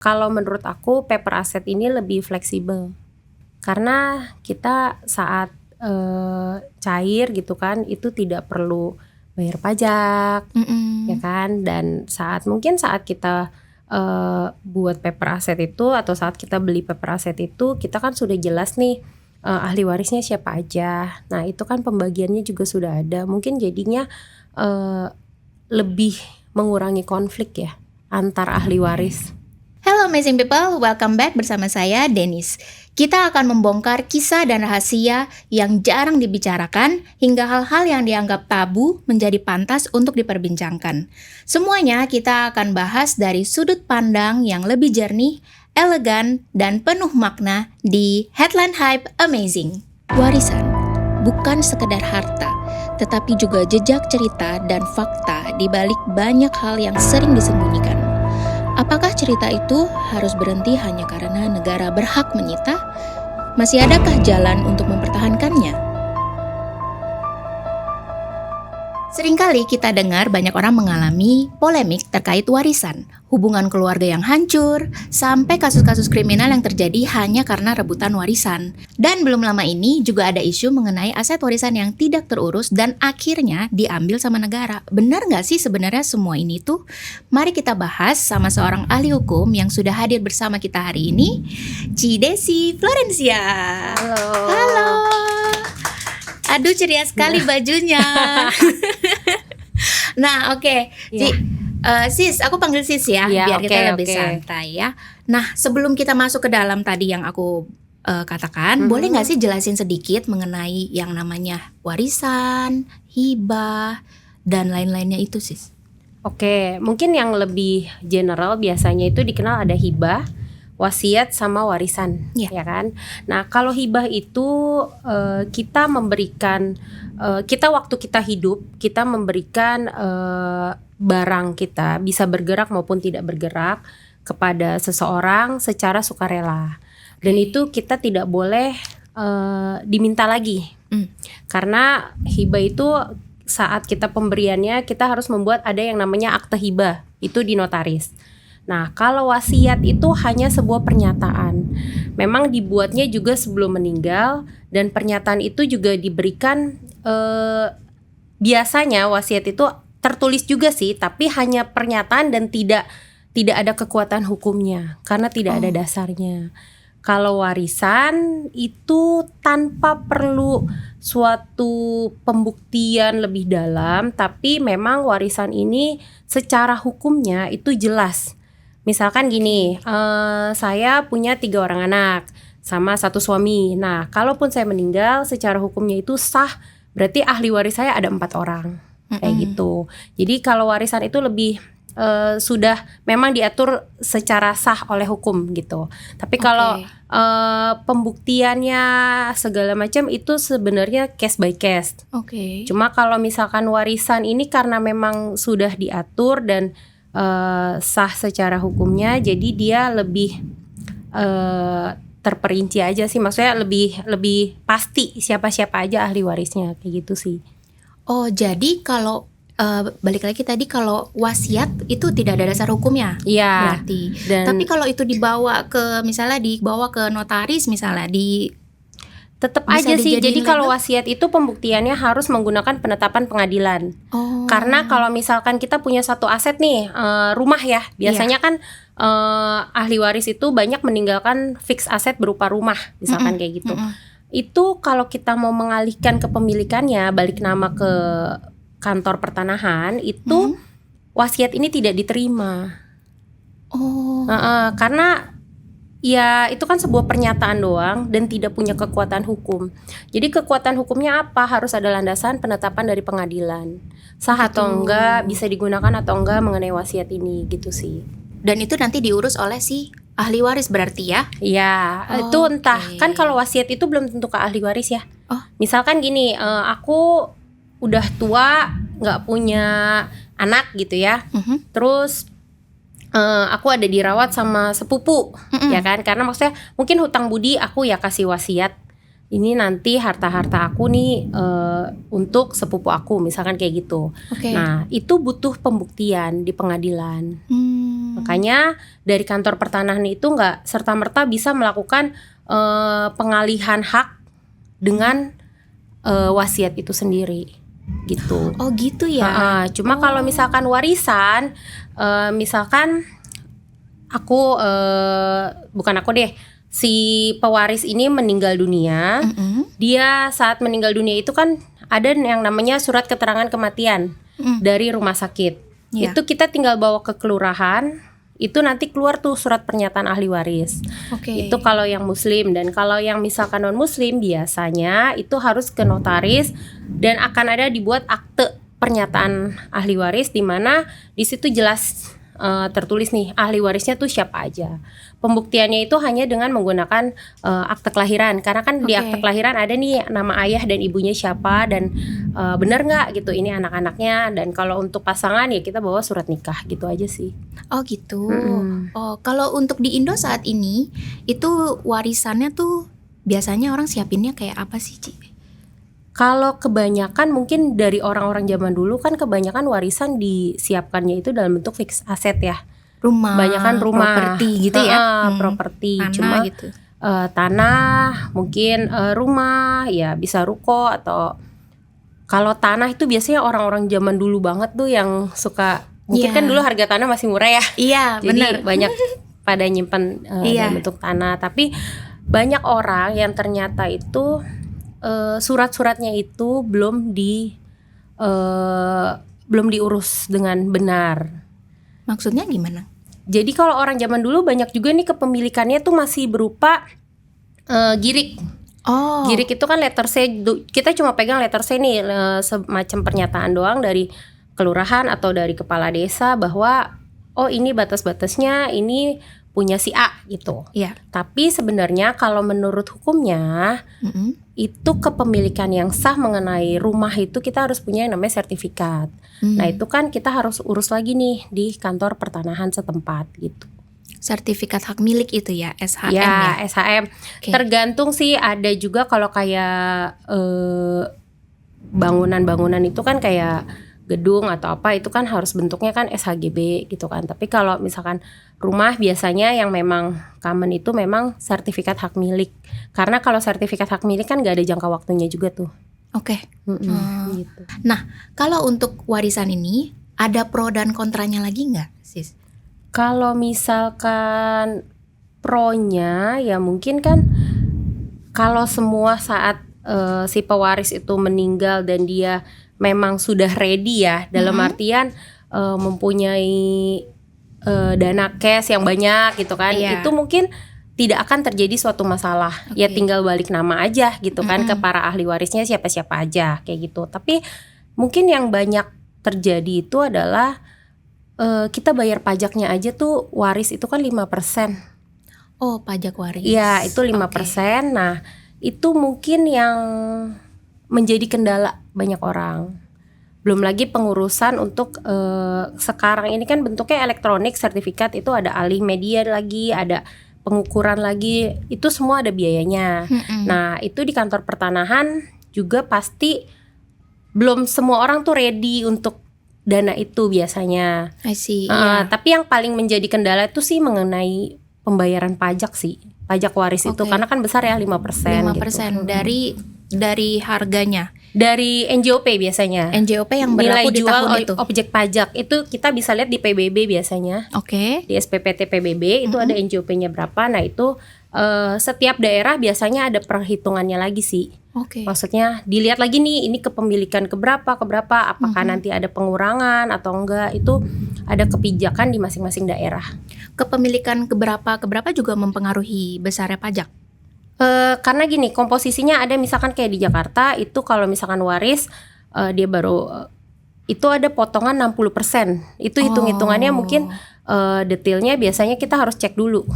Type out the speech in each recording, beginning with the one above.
Kalau menurut aku paper asset ini lebih fleksibel. Karena kita saat cair gitu kan, itu tidak perlu bayar pajak, ya kan. Dan mungkin saat kita buat paper asset itu, atau saat kita beli paper asset itu, kita kan sudah jelas nih ahli warisnya siapa aja. Nah itu kan pembagiannya juga sudah ada. Mungkin jadinya lebih mengurangi konflik ya antar ahli waris. Hello amazing people, welcome back bersama saya Denis. Kita akan membongkar kisah dan rahasia yang jarang dibicarakan hingga hal-hal yang dianggap tabu menjadi pantas untuk diperbincangkan. Semuanya kita akan bahas dari sudut pandang yang lebih jernih, elegan, dan penuh makna di Headline Hype Amazing. Warisan bukan sekedar harta, tetapi juga jejak cerita dan fakta di balik banyak hal yang sering disembunyikan. Apakah cerita itu harus berhenti hanya karena negara berhak menyita? Masih adakah jalan untuk mempertahankannya? Seringkali kita dengar banyak orang mengalami polemik terkait warisan, hubungan keluarga yang hancur, sampai kasus-kasus kriminal yang terjadi hanya karena rebutan warisan. Dan belum lama ini juga ada isu mengenai aset warisan yang tidak terurus dan akhirnya diambil sama negara. Benar nggak sih sebenarnya semua ini tuh? Mari kita bahas sama seorang ahli hukum yang sudah hadir bersama kita hari ini, Ci Desi Florencia. Halo. Aduh ceria sekali bajunya. Nah oke. Sis, aku panggil Sis ya, biar kita lebih santai ya. Nah sebelum kita masuk ke dalam tadi yang aku katakan, boleh gak sih jelasin sedikit mengenai yang namanya warisan, hibah, dan lain-lainnya itu Sis? Oke, mungkin yang lebih general biasanya itu dikenal ada hibah, wasiat sama warisan, ya kan. Nah kalau hibah itu kita memberikan, kita waktu kita hidup kita memberikan barang kita, bisa bergerak maupun tidak bergerak, kepada seseorang secara sukarela. Dan itu kita tidak boleh diminta lagi, karena hibah itu saat kita pemberiannya kita harus membuat ada yang namanya akte hibah, itu di notaris. Nah, kalau wasiat itu hanya sebuah pernyataan. Memang dibuatnya juga sebelum meninggal, dan pernyataan itu juga diberikan biasanya wasiat itu tertulis juga sih, tapi hanya pernyataan dan tidak ada kekuatan hukumnya karena tidak ada dasarnya. Kalau warisan itu tanpa perlu suatu pembuktian lebih dalam, tapi memang warisan ini secara hukumnya itu jelas. Misalkan gini, saya punya 3 orang anak sama 1 suami. Nah, kalaupun saya meninggal, secara hukumnya itu sah, berarti ahli waris saya ada 4 orang, kayak gitu. Jadi kalau warisan itu lebih sudah memang diatur secara sah oleh hukum gitu. Tapi kalau pembuktiannya segala macam itu sebenarnya case by case. Cuma kalau misalkan warisan ini karena memang sudah diatur dan sah secara hukumnya, jadi dia lebih terperinci aja sih, maksudnya lebih pasti siapa-siapa aja ahli warisnya, kayak gitu sih. Oh jadi kalau balik lagi tadi, kalau wasiat itu tidak ada dasar hukumnya, berarti. Tapi kalau itu dibawa ke notaris misalnya, tetap aja sih. Jadi kalau wasiat itu pembuktiannya harus menggunakan penetapan pengadilan. Karena kalau misalkan kita punya satu aset nih, rumah ya, biasanya kan ahli waris itu banyak meninggalkan fix aset berupa rumah, misalkan kayak gitu. Itu kalau kita mau mengalihkan kepemilikannya, balik nama ke kantor pertanahan, itu wasiat ini tidak diterima. Karena ya itu kan sebuah pernyataan doang dan tidak punya kekuatan hukum. Jadi kekuatan hukumnya apa? Harus ada landasan penetapan dari pengadilan, sah atau enggak, bisa digunakan atau enggak mengenai wasiat ini, gitu sih. Dan itu nanti diurus oleh si ahli waris berarti ya? Iya, itu entah, kan kalau wasiat itu belum tentu ke ahli waris ya. Misalkan gini, aku udah tua, nggak punya anak gitu ya, terus aku ada dirawat sama sepupu, ya kan? Karena maksudnya mungkin hutang budi aku ya kasih wasiat, ini nanti harta-harta aku nih untuk sepupu aku, misalkan kayak gitu. Nah itu butuh pembuktian di pengadilan. Makanya dari kantor pertanahan itu nggak serta-merta bisa melakukan pengalihan hak dengan wasiat itu sendiri gitu. Oh gitu ya. Cuma kalau misalkan warisan, misalkan aku bukan aku deh, si pewaris ini meninggal dunia. Dia saat meninggal dunia itu kan ada yang namanya surat keterangan kematian dari rumah sakit. Itu kita tinggal bawa ke kelurahan. Itu nanti keluar tuh surat pernyataan ahli waris. Itu kalau yang muslim. Dan kalau yang misalkan non muslim, biasanya itu harus ke notaris dan akan ada dibuat akte pernyataan ahli waris, di mana di situ jelas tertulis nih ahli warisnya tuh siapa aja. Pembuktiannya itu hanya dengan menggunakan akte kelahiran, karena kan di akte kelahiran ada nih nama ayah dan ibunya siapa, dan benar nggak gitu ini anak-anaknya. Dan kalau untuk pasangan ya kita bawa surat nikah gitu aja sih. Oh gitu. Oh, kalau untuk di Indo saat ini itu warisannya tuh biasanya orang siapinnya kayak apa sih, Ci? Kalau kebanyakan mungkin dari orang-orang zaman dulu kan kebanyakan warisan disiapkannya itu dalam bentuk fix aset ya. Rumah, Banyakan rumah, properti gitu ya. Properti. Tanah Cuma gitu. Tanah, mungkin rumah, ya bisa ruko. Atau kalau tanah itu biasanya orang-orang zaman dulu banget tuh yang suka. Mungkin kan dulu harga tanah masih murah ya. Iya, Jadi benar. banyak pada nyimpan dalam bentuk tanah. Tapi banyak orang yang ternyata itu surat-suratnya itu belum diurus dengan benar. Maksudnya gimana? Jadi kalau orang zaman dulu banyak juga nih kepemilikannya tuh masih berupa girik. Oh. Girik itu kan letter C. Kita cuma pegang letter C nih, semacam pernyataan doang dari kelurahan atau dari kepala desa bahwa oh ini batas-batasnya, ini punya si A gitu. Iya. Tapi sebenarnya kalau menurut hukumnya itu kepemilikan yang sah mengenai rumah itu kita harus punya yang namanya sertifikat. Nah itu kan kita harus urus lagi nih di kantor pertanahan setempat gitu. Sertifikat hak milik itu ya, SHM ya? SHM. Tergantung sih, ada juga kalau kayak bangunan-bangunan itu kan kayak gedung atau apa itu kan harus bentuknya kan SHGB gitu kan. Tapi kalau misalkan rumah biasanya yang memang common itu memang sertifikat hak milik. Karena kalau sertifikat hak milik kan gak ada jangka waktunya juga tuh. Oke. Gitu. Nah, kalau untuk warisan ini ada pro dan kontranya lagi nggak, Sis? Kalau misalkan pro-nya ya mungkin kan kalau semua saat si pewaris itu meninggal dan dia memang sudah ready ya, dalam artian mempunyai dana cash yang banyak gitu kan, itu mungkin tidak akan terjadi suatu masalah. Ya tinggal balik nama aja gitu kan ke para ahli warisnya siapa-siapa aja kayak gitu. Tapi mungkin yang banyak terjadi itu adalah kita bayar pajaknya aja tuh waris itu kan 5%. Oh, pajak waris. Iya, itu 5%. Nah, itu mungkin yang menjadi kendala banyak orang. Belum lagi pengurusan untuk sekarang ini kan bentuknya elektronik, sertifikat itu ada alih media lagi, ada pengukuran lagi, itu semua ada biayanya. Nah, itu di kantor pertanahan juga pasti belum semua orang tuh ready untuk dana itu biasanya. I see. Tapi yang paling menjadi kendala itu sih mengenai pembayaran pajak sih. Pajak waris itu karena kan besar ya 5%. 5% gitu. dari harganya. Dari NJOP biasanya. NJOP yang nilai berlaku di jual tahun itu. objek pajak itu kita bisa lihat di PBB biasanya. Di SPPT PBB itu ada NJOP-nya berapa. Nah itu setiap daerah biasanya ada perhitungannya lagi sih. Maksudnya dilihat lagi nih ini kepemilikan keberapa, apakah nanti ada pengurangan atau enggak, itu ada kebijakan di masing-masing daerah. Kepemilikan keberapa juga mempengaruhi besarnya pajak. Karena gini, komposisinya ada misalkan kayak di Jakarta itu kalau misalkan waris dia baru itu ada potongan 60%. Itu hitung-hitungannya mungkin detailnya biasanya kita harus cek dulu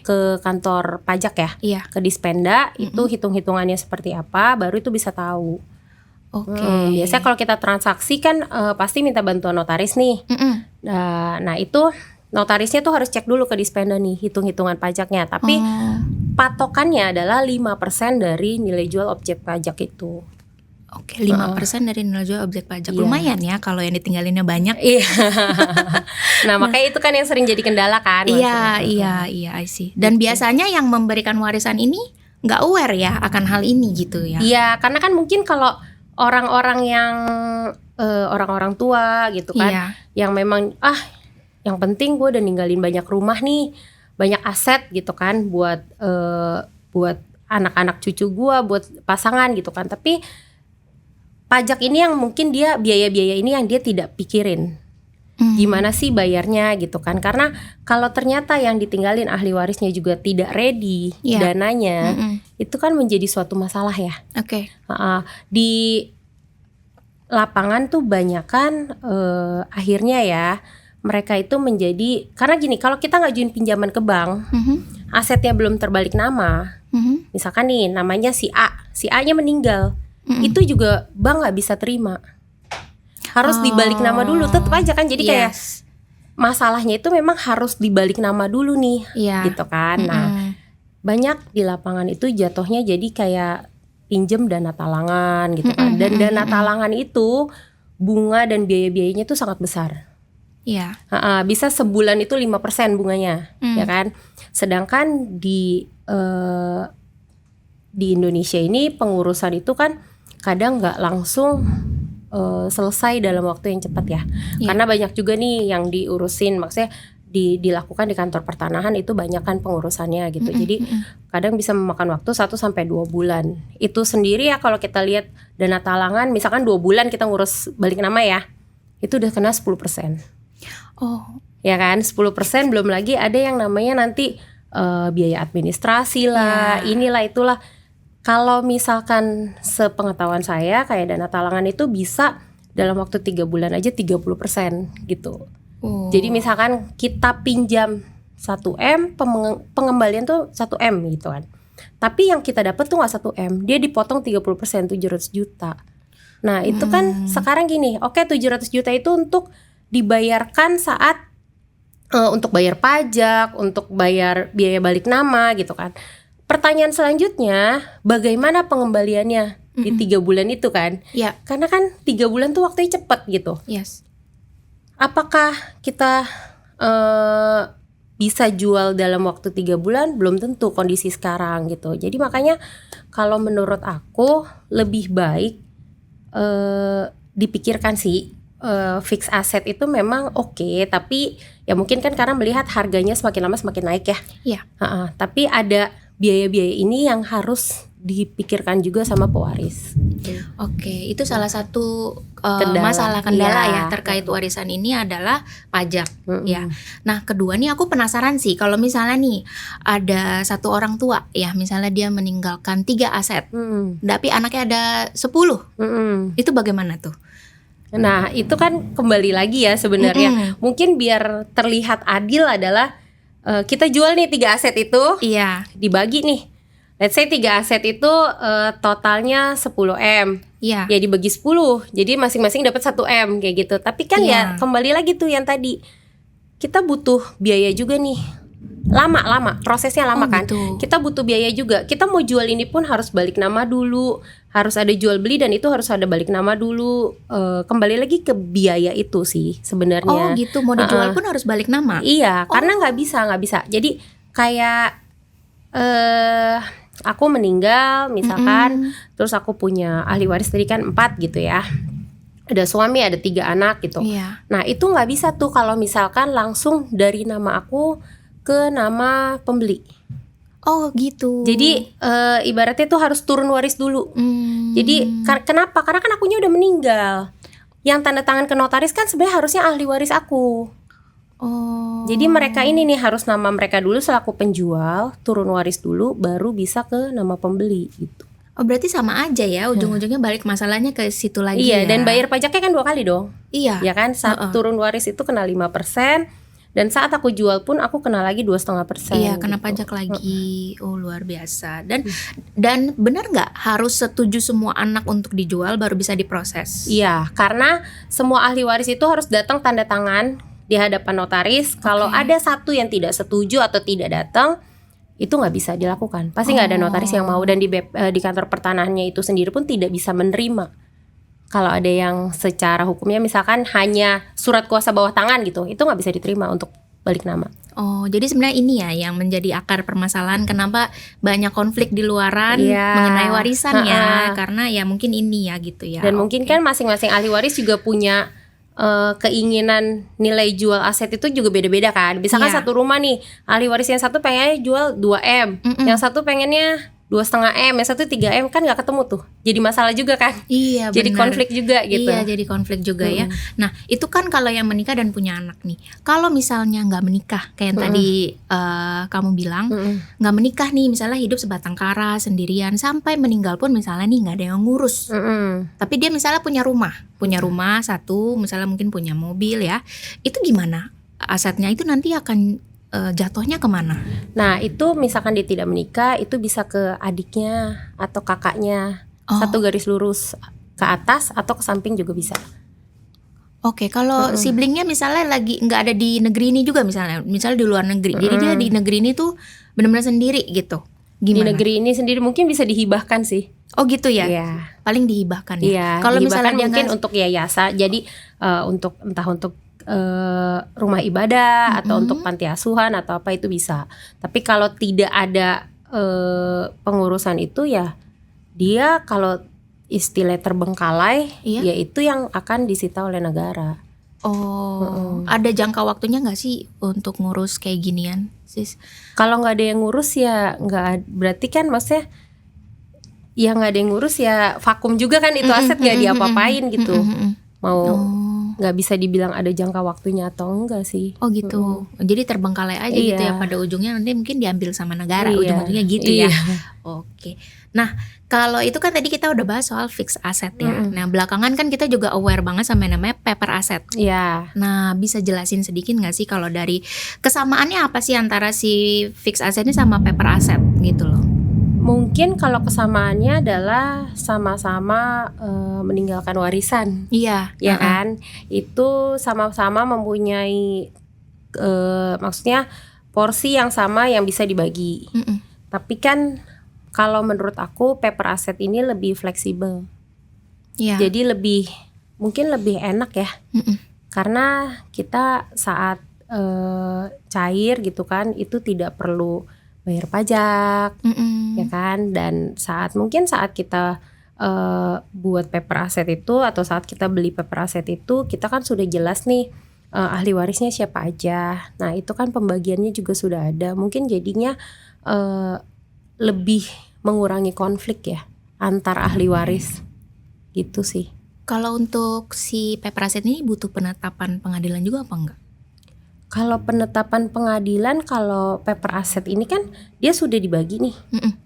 ke kantor pajak ya, ke Dispenda itu hitung-hitungannya seperti apa, baru itu bisa tahu. Biasanya kalau kita transaksi kan pasti minta bantuan notaris nih. Nah itu notarisnya tuh harus cek dulu ke Dispenda nih hitung-hitungan pajaknya. Tapi patokannya adalah 5% dari nilai jual objek pajak itu. Oke, 5% dari nilai jual objek pajak. Iya. Lumayan ya kalau yang ditinggalinnya banyak. Iya. Nah, makanya itu kan yang sering jadi kendala kan. Iya, I see. Dan biasanya yang memberikan warisan ini nggak aware ya akan hal ini gitu ya. Iya, karena kan mungkin kalau orang-orang yang orang-orang tua gitu kan, Iya. yang memang yang penting gue udah ninggalin banyak rumah nih, banyak aset gitu kan, buat anak-anak cucu gue, buat pasangan gitu kan. Tapi pajak ini yang mungkin dia biaya-biaya ini yang dia tidak pikirin. Gimana sih bayarnya gitu kan. Karena kalau ternyata yang ditinggalin ahli warisnya juga tidak ready dananya, itu kan menjadi suatu masalah ya. Oke. Di lapangan tuh banyakan akhirnya ya mereka itu menjadi, karena gini, kalau kita ngajuin pinjaman ke bank, asetnya belum terbalik nama, misalkan nih namanya si A-nya meninggal, itu juga bank nggak bisa terima, harus dibalik nama dulu, tetap aja kan, jadi kayak masalahnya itu memang harus dibalik nama dulu nih, gitu kan. Nah, banyak di lapangan itu jatuhnya jadi kayak pinjem dana talangan gitu kan, dan dana talangan itu bunga dan biaya-biayanya itu sangat besar. Iya. Bisa sebulan itu 5% bunganya, ya kan. Sedangkan di Indonesia ini pengurusan itu kan kadang nggak langsung selesai dalam waktu yang cepat ya. Karena banyak juga nih yang diurusin, maksudnya dilakukan di kantor pertanahan itu banyak kan pengurusannya gitu. Jadi kadang bisa memakan waktu 1-2 bulan. Itu sendiri ya kalau kita lihat dana talangan, misalkan 2 bulan kita ngurus balik nama ya, itu udah kena 10%. Ya kan, 10%, belum lagi ada yang namanya nanti biaya administrasi lah, inilah itulah. Kalau misalkan sepengetahuan saya kayak dana talangan itu bisa dalam waktu 3 bulan aja 30% gitu. Jadi misalkan kita pinjam 1M, pengembalian tuh 1M gitu kan. Tapi yang kita dapat tuh gak 1M, dia dipotong 30%, 700 juta. Nah itu kan sekarang gini, oke 700 juta itu untuk dibayarkan saat untuk bayar pajak, untuk bayar biaya balik nama gitu kan. Pertanyaan selanjutnya, bagaimana pengembaliannya di 3 bulan itu kan? Karena kan 3 bulan tuh waktunya cepet gitu. Apakah kita bisa jual dalam waktu 3 bulan? Belum tentu kondisi sekarang gitu. Jadi makanya kalau menurut aku lebih baik dipikirkan sih, fix aset itu memang oke, tapi ya mungkin kan karena melihat harganya semakin lama semakin naik ya. Tapi ada biaya-biaya ini yang harus dipikirkan juga sama pewaris. Oke, itu salah satu kendala ya terkait warisan ini adalah pajak ya. Nah, kedua nih aku penasaran sih, kalau misalnya nih ada satu orang tua ya, misalnya dia meninggalkan 3 aset, tapi anaknya ada 10, itu bagaimana tuh? Nah, itu kan kembali lagi ya sebenarnya. Mungkin biar terlihat adil adalah kita jual nih 3 aset itu, dibagi nih. Let's say 3 aset itu totalnya 10M. Ya dibagi 10. Jadi masing-masing dapat 1M kayak gitu. Tapi kan ya kembali lagi tuh yang tadi, kita butuh biaya juga nih. Lama, prosesnya lama kan. Gitu. Kita butuh biaya juga. Kita mau jual ini pun harus balik nama dulu, harus ada jual beli dan itu harus ada balik nama dulu. Kembali lagi ke biaya itu sih sebenarnya. Oh gitu, mau dijual pun harus balik nama. Iya, karena nggak bisa. Jadi kayak aku meninggal misalkan, terus aku punya ahli waris tadi kan 4 gitu ya. Ada suami, ada 3 anak gitu. Nah itu nggak bisa tuh kalau misalkan langsung dari nama aku ke nama pembeli. Oh gitu. Jadi ibaratnya tuh harus turun waris dulu. Jadi kenapa? Karena kan akunya udah meninggal. Yang tanda tangan ke notaris kan sebenarnya harusnya ahli waris aku. Jadi mereka ini nih harus nama mereka dulu selaku penjual, turun waris dulu, baru bisa ke nama pembeli gitu. Oh berarti sama aja ya, ujung-ujungnya balik masalahnya ke situ lagi. Iya, dan bayar pajaknya kan 2 kali dong. Iya. Ya kan, saat turun waris itu kena 5%. Dan saat aku jual pun aku kena lagi 2,5%. Iya, kena pajak lagi. Oh luar biasa. Dan benar nggak harus setuju semua anak untuk dijual baru bisa diproses? Iya, karena semua ahli waris itu harus datang tanda tangan di hadapan notaris. Kalau ada satu yang tidak setuju atau tidak datang, itu nggak bisa dilakukan. Pasti nggak ada notaris yang mau, dan di kantor pertanahannya itu sendiri pun tidak bisa menerima Kalau ada yang secara hukumnya misalkan hanya surat kuasa bawah tangan gitu, itu nggak bisa diterima untuk balik nama. Oh, jadi sebenarnya ini ya yang menjadi akar permasalahan kenapa banyak konflik di luaran Iya. mengenai warisan ya, Ha-ha. karena ya mungkin ini ya gitu ya. Dan mungkin Oke. kan masing-masing ahli waris juga punya keinginan nilai jual aset itu juga beda-beda kan. Misalkan Iya. satu rumah nih, ahli waris yang satu pengennya jual 2M, yang satu pengennya 2,5M, yang satu 3M, kan nggak ketemu tuh. Jadi masalah juga kan. Iya, Jadi benar. konflik juga gitu. Iya, jadi konflik juga ya. Nah, itu kan kalau yang menikah dan punya anak nih. Kalau misalnya nggak menikah, kayak yang tadi kamu bilang, nggak menikah nih, misalnya hidup sebatang kara sendirian sampai meninggal pun misalnya nih nggak ada yang ngurus. Tapi dia misalnya punya rumah satu, misalnya mungkin punya mobil ya. Itu gimana? Asetnya itu nanti akan jatuhnya kemana? Nah itu misalkan dia tidak menikah, itu bisa ke adiknya atau kakaknya. Oh. Satu garis lurus ke atas atau ke samping juga bisa. Oke, kalau siblingnya misalnya lagi nggak ada di negeri ini juga misalnya di luar negeri, jadi dia di negeri ini tuh benar-benar sendiri gitu. Di Gimana? negeri ini sendiri mungkin bisa dihibahkan sih. Oh gitu ya? Iya. Paling dihibahkan ya. Iya, Kalau dihibahkan misalnya dia mungkin nggak- untuk yayasan. Jadi untuk entah untuk rumah ibadah atau untuk panti asuhan atau apa itu bisa. Tapi kalau tidak ada pengurusan itu ya dia kalau istilah terbengkalai, Iya. ya itu yang akan disita oleh negara. Oh, ada jangka waktunya nggak sih untuk ngurus kayak ginian, sis? Kalau nggak ada yang ngurus ya nggak, berarti kan maksudnya ya nggak ada yang ngurus ya vakum juga kan itu aset nggak diapa-apain gitu. Mau nggak bisa dibilang ada jangka waktunya atau enggak sih. Oh gitu. Jadi terbengkalai aja gitu ya, Iya. pada ujungnya nanti mungkin diambil sama negara, Iya. ujung-ujungnya gitu Iya. ya. Oke. Nah, kalau itu kan tadi kita udah bahas soal fixed asset ya. Nah, belakangan kan kita juga aware banget sama yang namanya paper asset. Ya, Nah, bisa jelasin sedikit nggak sih kalau dari kesamaannya apa sih antara si fixed asset ini sama paper asset gitu loh? mungkin kalau kesamaannya adalah sama-sama meninggalkan warisan, Iya, ya kan? Itu sama-sama mempunyai maksudnya porsi yang sama yang bisa dibagi. Tapi kan kalau menurut aku paper asset ini lebih fleksibel. Iya. Jadi mungkin lebih enak ya. Karena kita saat cair gitu kan itu tidak perlu bayar pajak, ya kan? Dan mungkin saat kita buat paper asset itu atau saat kita beli paper asset itu kita kan sudah jelas nih ahli warisnya siapa aja. Nah itu kan pembagiannya juga sudah ada. Mungkin jadinya lebih mengurangi konflik ya antar ahli waris gitu sih. Kalau untuk si paper asset ini butuh penetapan pengadilan juga apa enggak? Kalau penetapan pengadilan, kalau paper asset ini kan dia sudah dibagi nih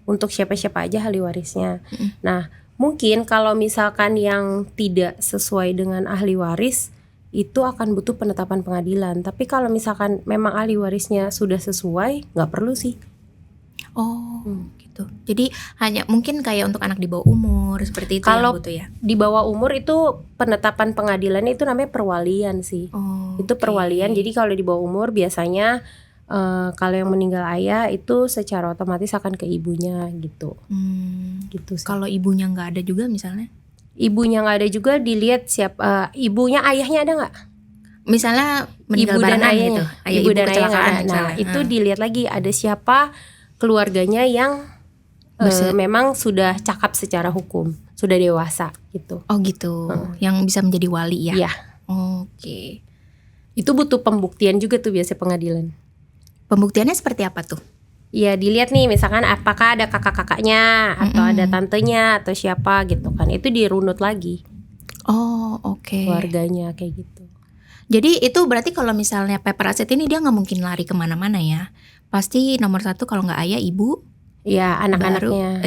untuk siapa-siapa aja ahli warisnya. Nah mungkin kalau misalkan yang tidak sesuai dengan ahli waris itu akan butuh penetapan pengadilan. Tapi kalau misalkan memang ahli warisnya sudah sesuai, nggak perlu sih. Oh, gitu. Jadi hanya mungkin kayak untuk anak di bawah umur seperti itu Kalau yang butuh ya. di bawah umur itu penetapan pengadilannya itu namanya perwalian sih. Oh, Itu oke. perwalian. Jadi kalau di bawah umur biasanya kalau yang meninggal ayah itu secara otomatis akan ke ibunya gitu. Gitu sih. Kalau ibunya nggak ada juga misalnya? Ibunya nggak ada juga dilihat siapa ibunya, ayahnya ada nggak? Misalnya meninggal Ibu dan barengan ayahnya. gitu. Ayah, Ibu dan ayah nggak kecelakaan ada. Nah misalnya. itu dilihat lagi ada siapa keluarganya yang memang sudah cakap secara hukum, sudah dewasa gitu. Oh gitu. Yang bisa menjadi wali ya. Iya. Oke. Itu butuh pembuktian juga tuh biasa pengadilan. Pembuktiannya seperti apa tuh? Ya dilihat nih misalkan apakah ada kakak-kakaknya atau ada tantenya atau siapa gitu kan. Itu dirunut lagi Oh, oke. keluarganya kayak gitu. Jadi itu berarti kalau misalnya paper asset ini dia nggak mungkin lari kemana-mana ya. Pasti nomor satu kalau nggak ayah, ibu, Ya anak-anaknya.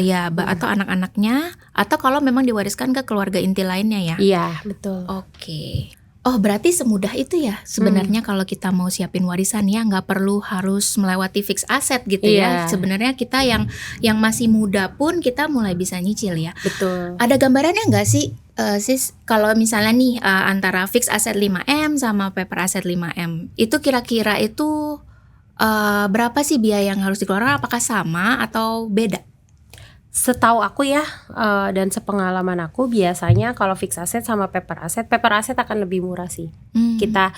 atau anak-anaknya, atau kalau memang diwariskan ke keluarga inti lainnya ya. Iya betul. Oke. Oh berarti semudah itu ya sebenarnya kalau kita mau siapin warisan ya, nggak perlu harus melewati fixed asset gitu ya. Iya. Sebenarnya kita yang masih muda pun kita mulai bisa nyicil ya. Betul. Ada gambarannya nggak sih sis kalau misalnya nih antara fixed asset 5M sama paper asset 5M itu kira-kira itu berapa sih biaya yang harus dikeluarkan, apakah sama atau beda? Setahu aku ya, dan sepengalaman aku biasanya kalau fixed asset sama paper asset akan lebih murah sih. Kita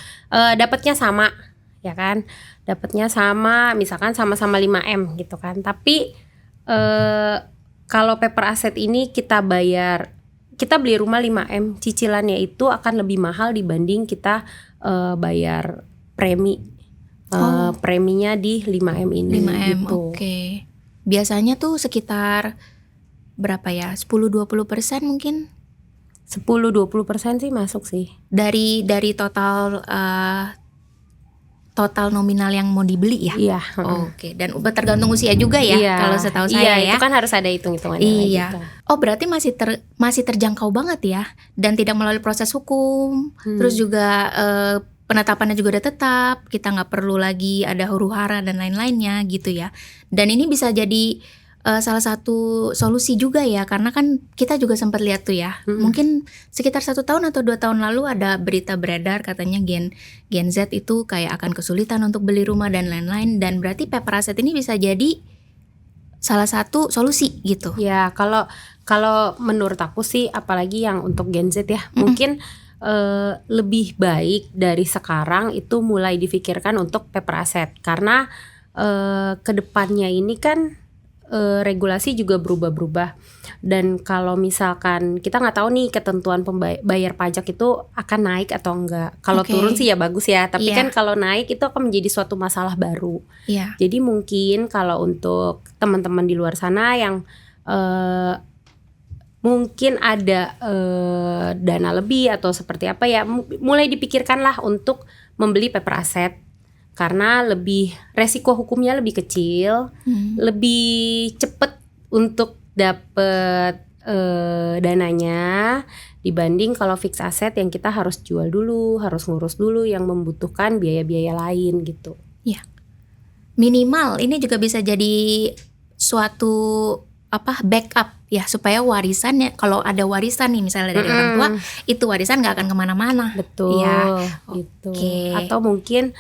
dapatnya sama, ya kan? Dapatnya sama, misalkan sama-sama 5M gitu kan. Tapi kalau paper asset ini kita beli rumah 5M, cicilannya itu akan lebih mahal dibanding kita bayar premi. Preminya di 5M ini 5M, gitu. oke. Biasanya tuh sekitar berapa ya? 10-20% mungkin? 10-20% sih masuk sih. Dari total total nominal yang mau dibeli ya? Iya. Oke, dan tergantung usia juga ya, Iya, kalau setahu saya ya. Itu kan harus ada hitung-hitungannya. Iya. Gitu. Oh, berarti masih terjangkau banget ya, dan tidak melalui proses hukum. Terus juga penetapannya juga udah tetap, kita nggak perlu lagi ada huru-hara dan lain-lainnya gitu ya. Dan ini bisa jadi salah satu solusi juga ya, karena kan kita juga sempat lihat tuh ya, mungkin sekitar 1 tahun atau 2 tahun lalu ada berita beredar katanya Gen Z itu kayak akan kesulitan untuk beli rumah dan lain-lain, dan berarti paper asset ini bisa jadi salah satu solusi gitu. Ya, kalau menurut aku sih, apalagi yang untuk Gen Z ya, mungkin lebih baik dari sekarang itu mulai difikirkan untuk paper asset, karena kedepannya ini kan regulasi juga berubah-berubah, dan kalau misalkan kita nggak tahu nih ketentuan bayar pajak itu akan naik atau enggak. Kalau turun sih ya bagus ya, tapi kan kalau naik itu akan menjadi suatu masalah baru. Jadi mungkin kalau untuk teman-teman di luar sana yang mungkin ada dana lebih atau seperti apa ya, mulai dipikirkanlah untuk membeli paper asset, karena lebih resiko hukumnya lebih kecil, lebih cepet untuk dapet dananya dibanding kalau fixed asset yang kita harus jual dulu, harus ngurus dulu, yang membutuhkan biaya-biaya lain gitu. Ya, minimal ini juga bisa jadi suatu backup ya, supaya warisannya, kalau ada warisan nih misalnya dari orang tua, itu warisan nggak akan kemana-mana. Betul ya. Gitu. Atau mungkin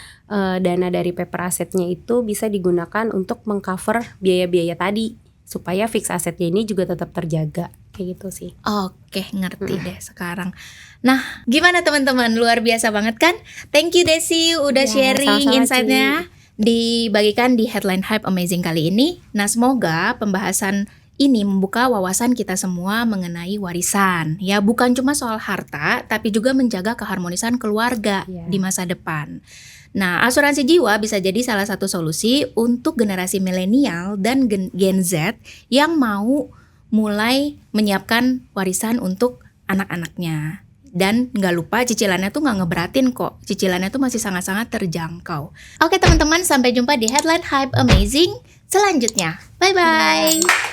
dana dari paper assetnya itu bisa digunakan untuk mengcover biaya-biaya tadi, supaya fixed assetnya ini juga tetap terjaga, kayak gitu sih. Oke, ngerti deh sekarang. Nah, gimana teman-teman, luar biasa banget kan? Thank you Desi udah sharing insight-nya, dibagikan di Headline Hype Amazing kali ini. Nah, semoga pembahasan ini membuka wawasan kita semua mengenai warisan. Ya, bukan cuma soal harta, tapi juga menjaga keharmonisan keluarga di masa depan. Nah, asuransi jiwa bisa jadi salah satu solusi untuk generasi milenial dan Gen Z yang mau mulai menyiapkan warisan untuk anak-anaknya. Dan gak lupa cicilannya tuh gak ngeberatin kok. Cicilannya tuh masih sangat-sangat terjangkau. Oke teman-teman, sampai jumpa di Headline Hype Amazing selanjutnya. Bye-bye.